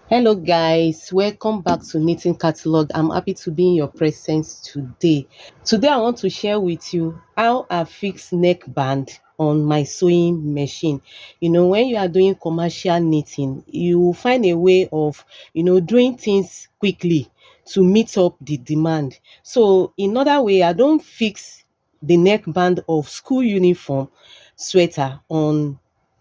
Hello guys, welcome back to Knitting Catalog. I'm happy to be in your presence today. I want to share with you how I fix neckband on my sewing machine. When you are doing commercial knitting, you will find a way of, doing things quickly to meet up the demand. So in other way, I don't fix the neckband of school uniform sweater on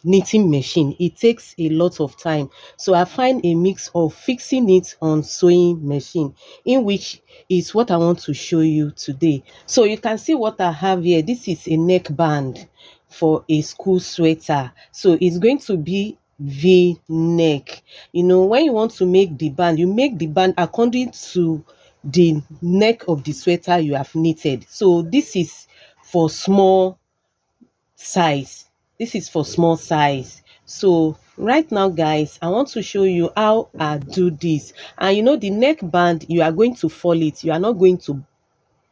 knitting machine. It takes a lot of time, so I find a mix of fixing it on sewing machine, in which is what I want to show you today. So you can see what I have here. This is a neckband for a school sweater, so it's going to be V neck. When you want to make the band, you make the band according to the neck of the sweater you have knitted. So this is for small size. This is for small size. So right now guys, I want to show you how I do this. And the neckband, you are going to fold it, you are not going to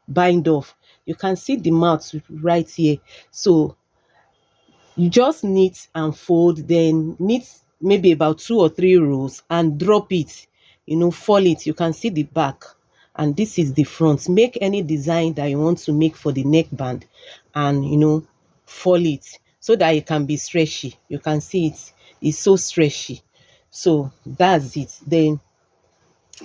bind off. You can see the mouth right here. So you just knit and fold, then knit maybe about 2 or 3 rows and drop it, fold it. You can see the back, and this is the front. Make any design that you want to make for the neckband, and fold it so that it can be stretchy. You can see it's so stretchy. So that's it. Then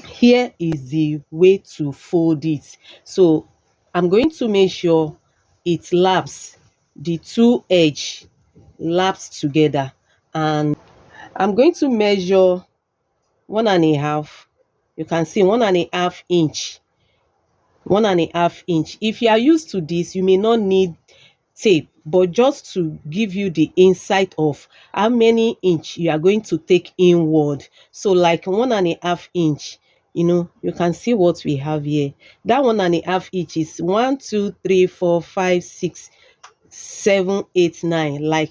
here is the way to fold it. So I'm going to make sure it laps, the two edge laps together, and I'm going to measure 1.5. You can see 1.5 inch, 1.5 inch. If you are used to this, you may not need tape, but just to give you the insight of how many inch you are going to take inward. So like 1.5 inch, you can see what we have here. That 1.5 inch is 1 2 3 4 5 6 7 8 9,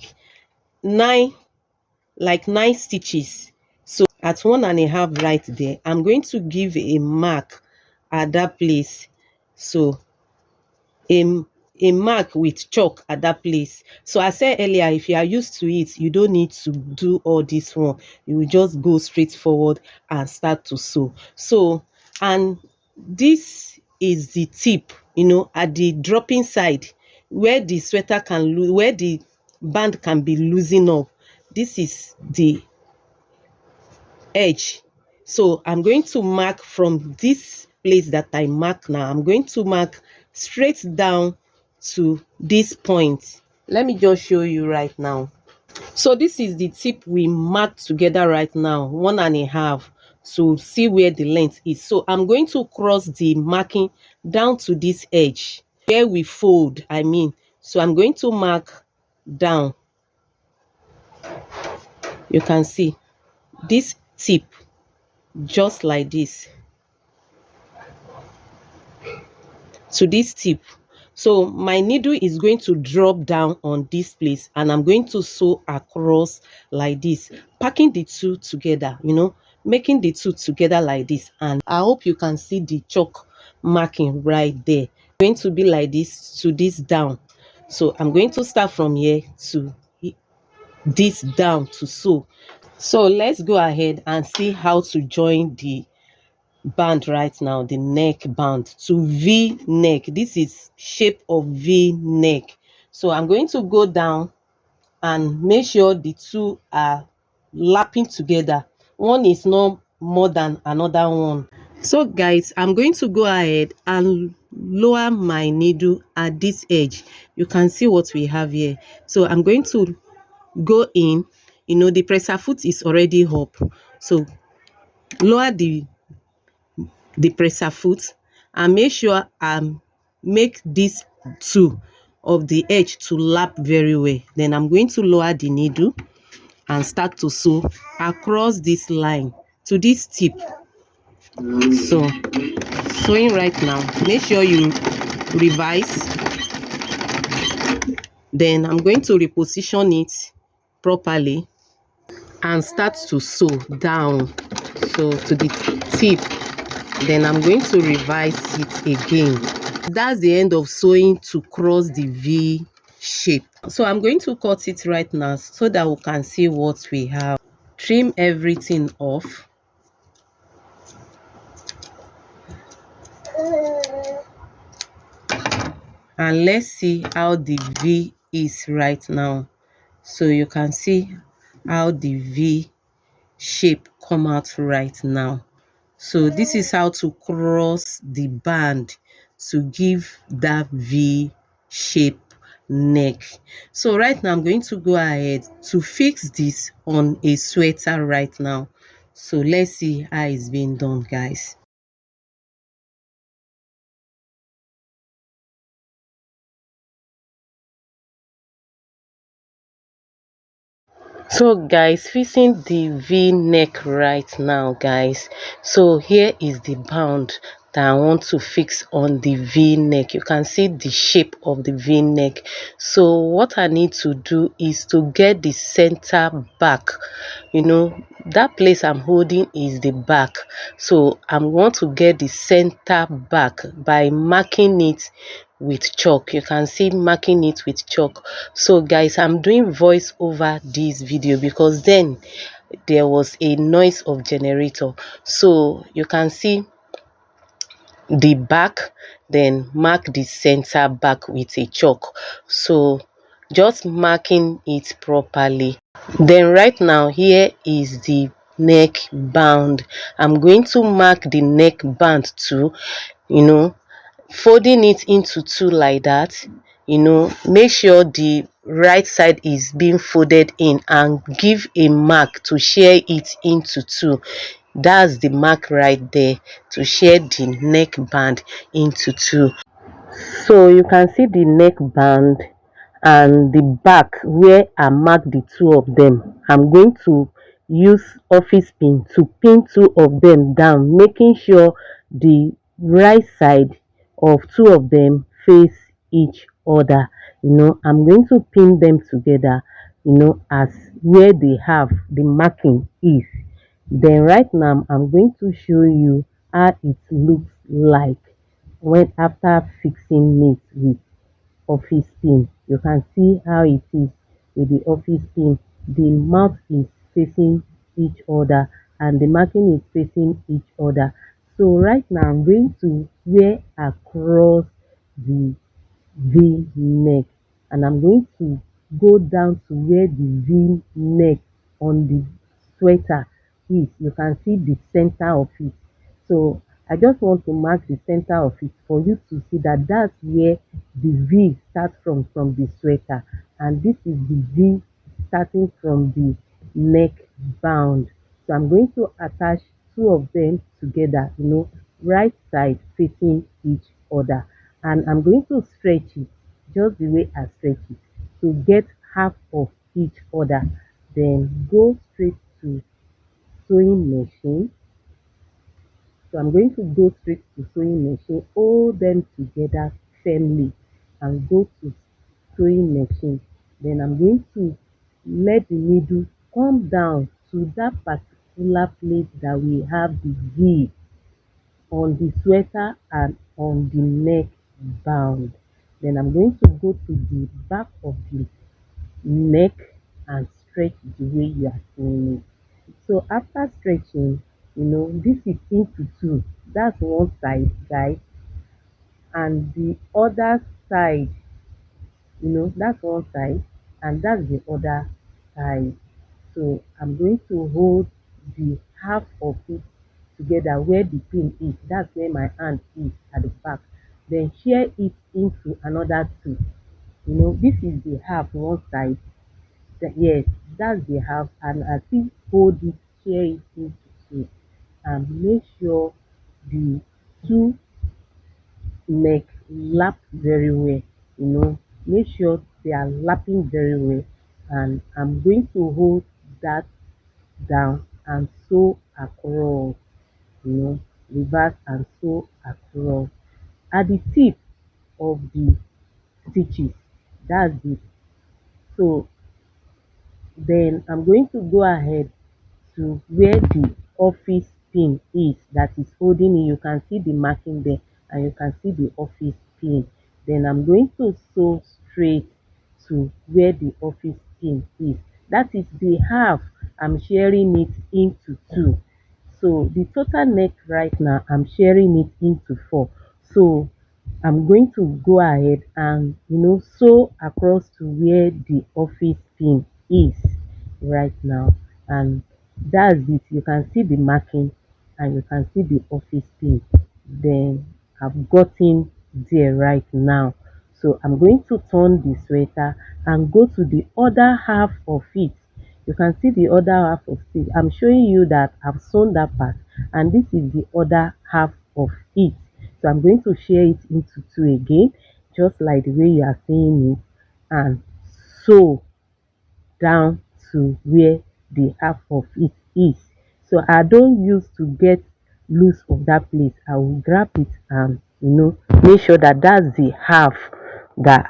nine like 9 stitches. So at 1.5 right there, I'm going to give a mark at that place. So a mark with chalk at that place. So I said earlier, if you are used to it, you don't need to do all this one. You will just go straight forward and start to sew. So, and this is the tip, at the dropping side, where the sweater can lose, where the band can be loosened up. This is the edge. So I'm going to mark from this place that I mark now. I'm going to mark straight down to this point. Let me just show you right now. So this is the tip we marked together right now, 1.5, to see where the length is. So I'm going to cross the marking down to this edge where we fold, so I'm going to mark down. You can see this tip, just like this, to this tip. So my needle is going to drop down on this place, and I'm going to sew across like this, packing the two together, making the two together like this. And I hope you can see the chalk marking right there. Going to be like this to this down. So I'm going to start from here to this down to sew. So let's go ahead and see how to join the band right now, the neck band to V neck. This is shape of V neck. So I'm going to go down and make sure the two are lapping together. One is not more than another one. So guys, I'm going to go ahead and lower my needle at this edge. You can see what we have here. So I'm going to go in, the presser foot is already up. So lower the presser foot and make sure make this two of the edge to lap very well. Then I'm going to lower the needle and start to sew across this line to this tip. So sewing right now, make sure you revise. Then I'm going to reposition it properly and start to sew down, so to the tip. Then I'm going to revise it again. That's the end of sewing to cross the V shape. So I'm going to cut it right now so that we can see what we have. Trim everything off. And let's see how the V is right now. So you can see how the V shape come out right now. So this is how to cross the band to give that V shape neck. So right now I'm going to go ahead to fix this on a sweater right now. So let's see how it's being done, guys. So guys, fixing the V neck right now, guys. So here is the band that I want to fix on the V neck. You can see the shape of the V neck. So what I need to do is to get the center back. You know, that place I'm holding is the back. So I want to get the center back by marking it with chalk. You can see marking it with chalk. So guys, I'm doing voice over this video because then there was a noise of generator. So you can see the back, then mark the center back with a chalk. So just marking it properly. Then right now here is the neck band. I'm going to mark the neck band too, you know, folding it into two like that. You know, make sure the right side is being folded in and give a mark to share it into two. That's the mark right there, to share the neck band into two. So you can see the neck band and the back where I mark the two of them. I'm going to use office pin to pin two of them down, making sure the right side of two of them face each other. You know, I'm going to pin them together, you know, as where they have the marking is. Then right now I'm going to show you how it looks like when after fixing it with office pin. You can see how it is with the office pin. The mouth is facing each other and the marking is facing each other. So right now I'm going to wear across the V neck, and I'm going to go down to where the V neck on the sweater is. You can see the center of it. So I just want to mark the center of it for you to see that that's where the V starts from the sweater, and this is the V starting from the neck bound. So I'm going to attach two of them together, you know, right side facing each other, and I'm going to stretch it just the way I stretch it to get half of each other. Then go straight to sewing machine. So I'm going to go straight to sewing machine, hold them together firmly and go to sewing machine. Then I'm going to let the needle come down to that particular place that we have the V on the sweater and on the neck bound. Then I'm going to go to the back of the neck and stretch the way you are seeing it. So after stretching, you know, this is into two. That's one side, guys, and the other side, you know, that's one side and that's the other side. So I'm going to hold the half of it together where the pin is. That's where my hand is at the back. Then share it into another two. You know, this is the half one side. Yes, that's the half, and I think hold it, share it into two, and make sure the two neck lap very well. You know, make sure they are lapping very well, and I'm going to hold that down and sew across, you know, reverse and sew across at the tip of the stitches. That's it. So then I'm going to go ahead to where the office pin is that is holding it. You can see the marking there and you can see the office pin. Then I'm going to sew straight to where the office pin is. That is the half. I'm sharing it into two. So the total neck right now, I'm sharing it into four. So I'm going to go ahead and sew across to where the office pin is right now, and that's it. You can see the marking and you can see the office pin. Then I've gotten there right now. So I'm going to turn the sweater and go to the other half of it. You can see the other half of it. I'm showing you that I've sewn that part, and this is the other half of it. So I'm going to share it into two again, just like the way you are seeing it, and sew down to where the half of it is. So I don't use to get loose of that place. I will grab it and make sure that that's the half that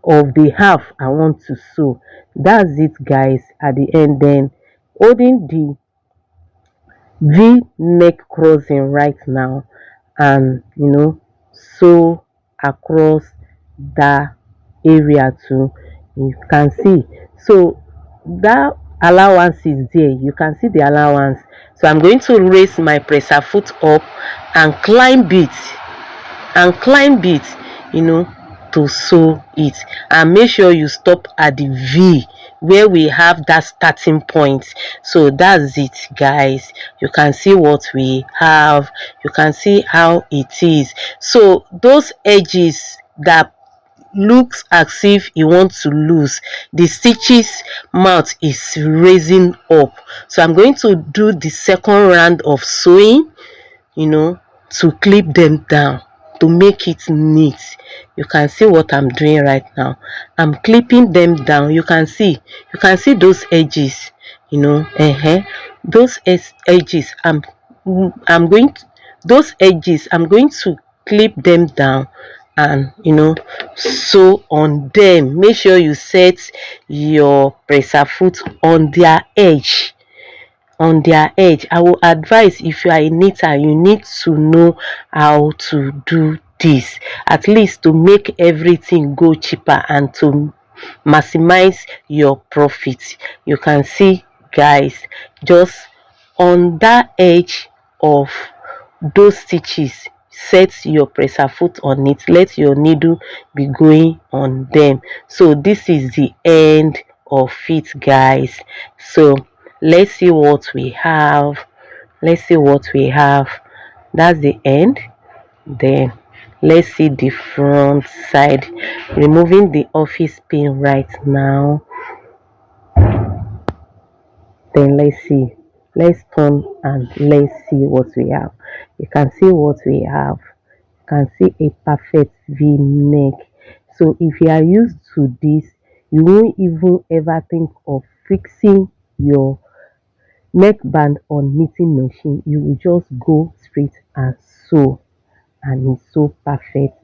of the half I want to sew. That's it, guys. At the end, then holding the V neck crossing right now, and sew across that area too. You can see, so that allowance is there. You can see the allowance. So I'm going to raise my presser foot up and climb it, and climb it, you know to sew it. And make sure you stop at the V where we have that starting point. So that's it, guys. You can see what we have. You can see how it is. So those edges that looks as if you want to lose, the stitches mouth is raising up. So I'm going to do the second round of sewing, you know, to clip them down, to make it neat. You can see what I'm doing right now. I'm clipping them down. You can see those edges, those edges. I'm going to, those edges, I'm going to clip them down and sew on them. Make sure you set your presser foot on their edge, I will advise, if you are a knitter, you need to know how to do this, at least to make everything go cheaper and to maximize your profit. You can see, guys, just on that edge of those stitches, set your presser foot on it, let your needle be going on them. So this is the end of it, guys. So let's see what we have. That's the end. Then let's see the front side. Removing the office pin right now. Then let's turn and let's see what we have. You can see what we have. You can see a perfect V neck. So if you are used to this, you won't even ever think of fixing your neckband on knitting machine. You will just go straight and sew, and it's so perfect.